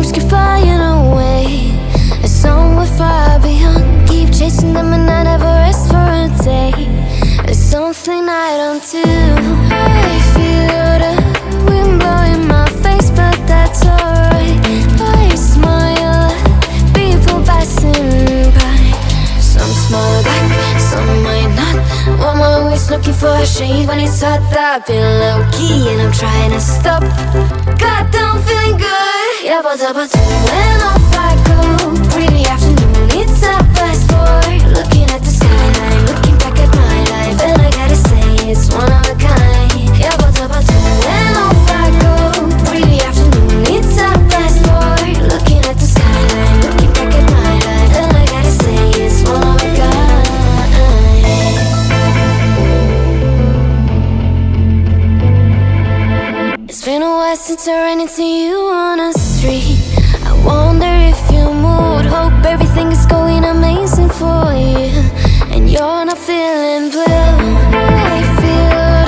dreams keep flying away, as somewhere far beyond. Keep chasing them and I never rest for a day. There's something I don't do. I feel the wind blowing my face, but that's alright. I smile at people passing by. Some smile back, some might not. I'm always looking for a shade when it's hot. I've been low-key and I'm trying to stop. Goddamn, feeling good. Yeah, but when off I go. Pretty afternoon, it's a fast forward. Looking at the skyline, looking back at my life, and I gotta say it's one of a kind. Yeah, but when off I go. Pretty afternoon, it's a fast forward. Looking at the skyline, looking back at my life, and I gotta say it's one of a kind. It's been a while since I ran into you on a street. I wonder if you moved. Hope everything is going amazing for you, and you're not feeling blue. I feel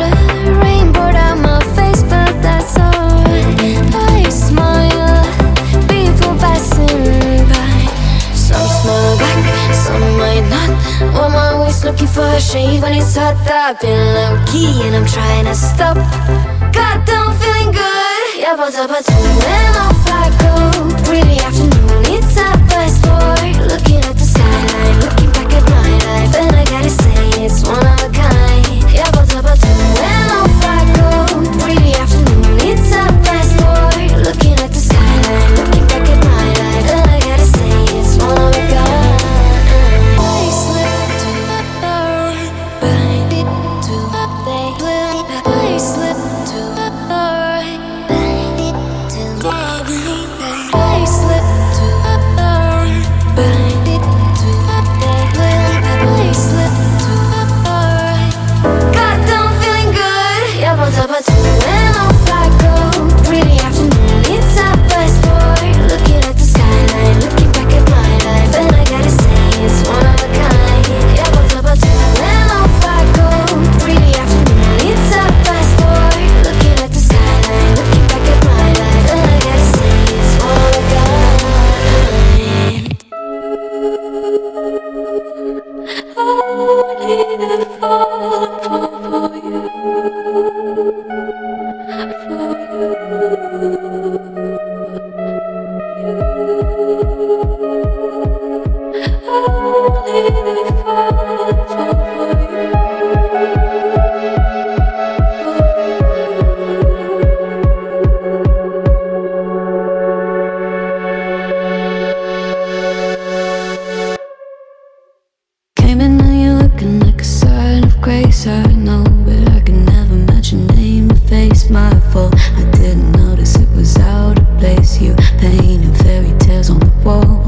the rain pour down my face, but that's alright. I smile at people passing by. Some smile back, some might not. I'm always looking for a shade when it's hot. I've been low-key and I'm trying to stop. Goddamn, feeling good. Yeah, but when off I go. Pretty afternoon, it's a fast forward. Looking at the skyline, looking back at my life, and I gotta say it's one of a kind. Yeah, but when off I go. Pretty afternoon, it's a fast forward. Looking at the skyline, looking back at my life, and I gotta say it's one of a kind. I slip to the door, bind it to the day. I slip to the door, bind it to the day. I slip to the door, bind it to the day. I slip to the door. Goddamn, feeling good. Yeah, but when off I go. Pretty afternoon, it's a fast forward. Looking at the skyline, looking back at my life, and I gotta say it's one of a kind. Yeah, but when off I go. Pretty afternoon, it's a fast forward. Looking at the skyline, looking back at my life, and I gotta say it's one of a kind. Only the fall for you, Came in and you're looking like a sign of grace. I know, but I can never match your name or face my fault. I didn't notice it was out of place. You painted fairy tales on the wall,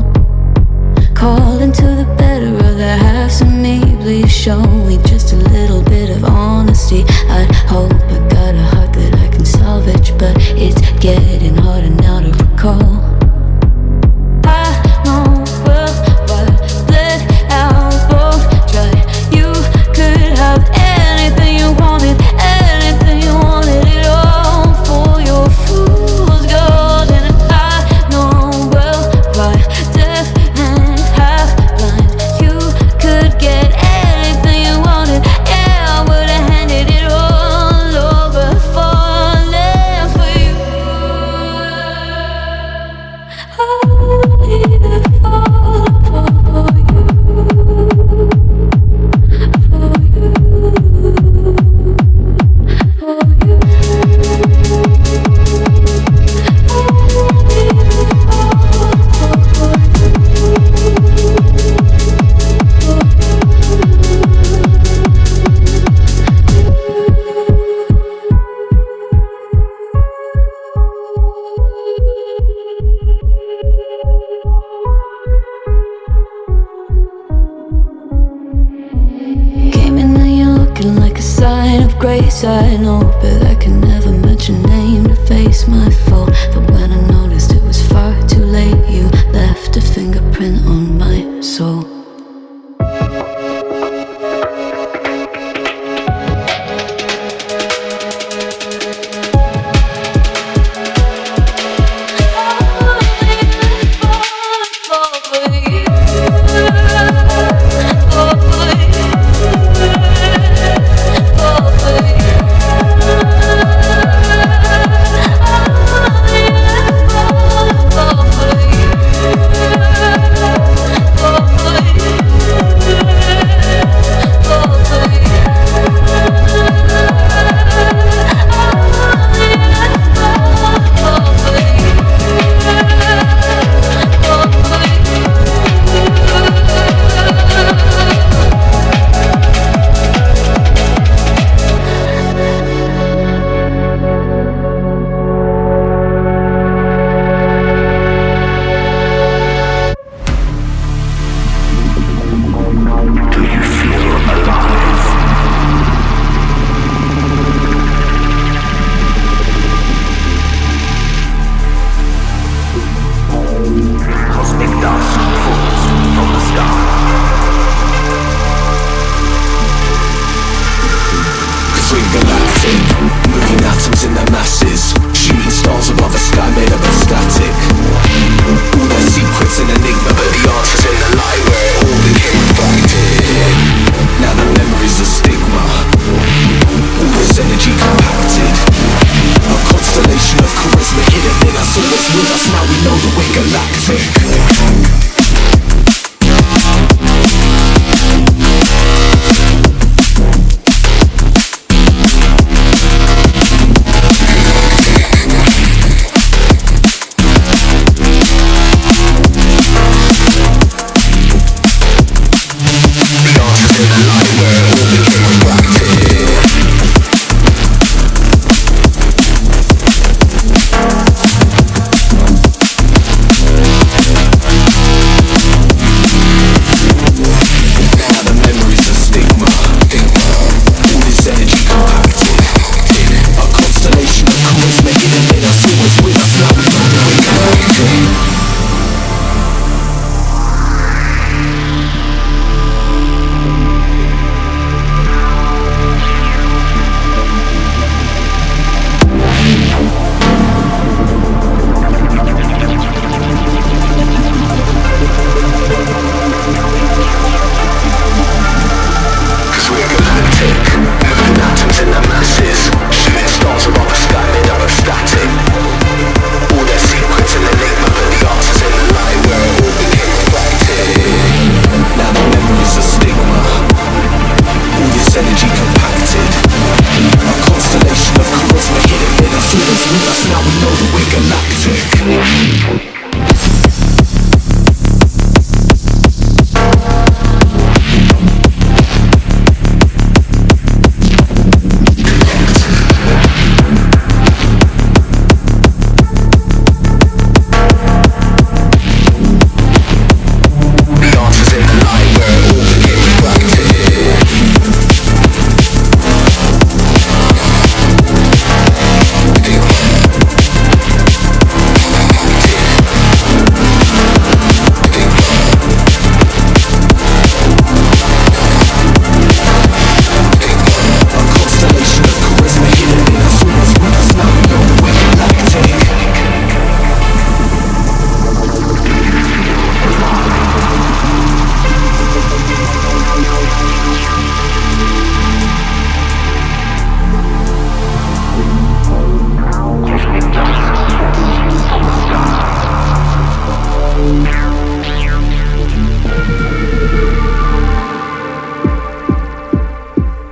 calling to the better of the halves of me. Please show me just a little bit of honesty. I'd hope I got a heart that I can salvage, but it's getting harder now to recall. I know well what let out both dry. You could have anything you wanted, anything you wanted it all for your fool's gold. And I know well why deaf and half blind. You could get anything you wanted. Yeah, I would've handed it all over, falling for you. Only the fall for you, for you, for you. Only the fall for Came in and you're looking like a sign of grace. I know, but I can never match your name to face my fault. But when I noticed it was far too late, you left a fingerprint on my soul. Only we're galactic.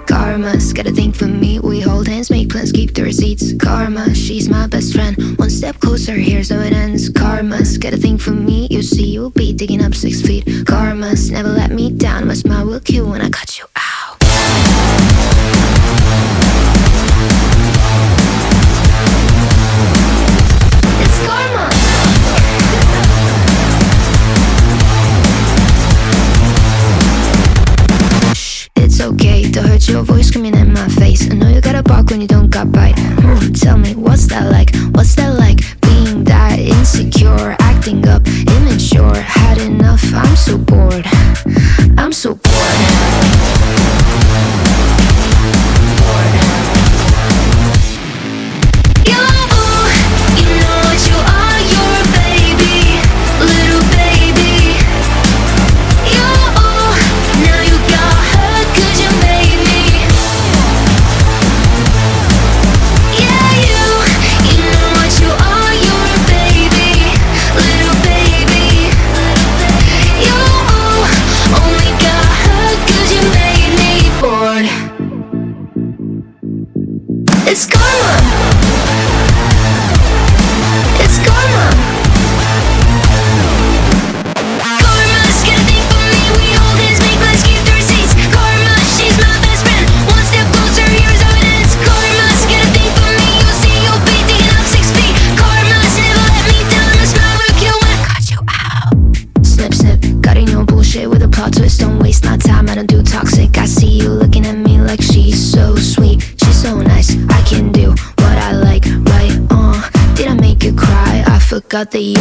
Karma's got a thing for me. We hold hands, make plans, keep the receipts. Karma, she's my best friend. One step closer, here's how it ends. Karma's got a thing for me. You see, you'll be digging up 6 feet. Karma's never let me down. My smile will kill when I cut you out. It's karma. It's okay to hurt your voice screaming in my face. I know you gotta bark when you don't got bite. Tell me, what's that like? What's that like? Being that insecure, acting up, immature. Had enough, I'm so bored. I'm so bored. It's karma. It's karma. Karma's got a thing for me. We hold hands, make plans, keep the receipts. Karma, she's my best friend. One step closer, here's how it ends. Karma's got a thing for me. You'll see, you'll be digging up 6 feet. Karma's never let me down. My smile will kill when I cut you out. Snip, snip, cutting your bullshit with a plot twist. Don't waste my time, I don't do toxic. I see you looking at me like she's so sweet. She's so nice, I can do what I like, right? Did I make you cry? I forgot that you're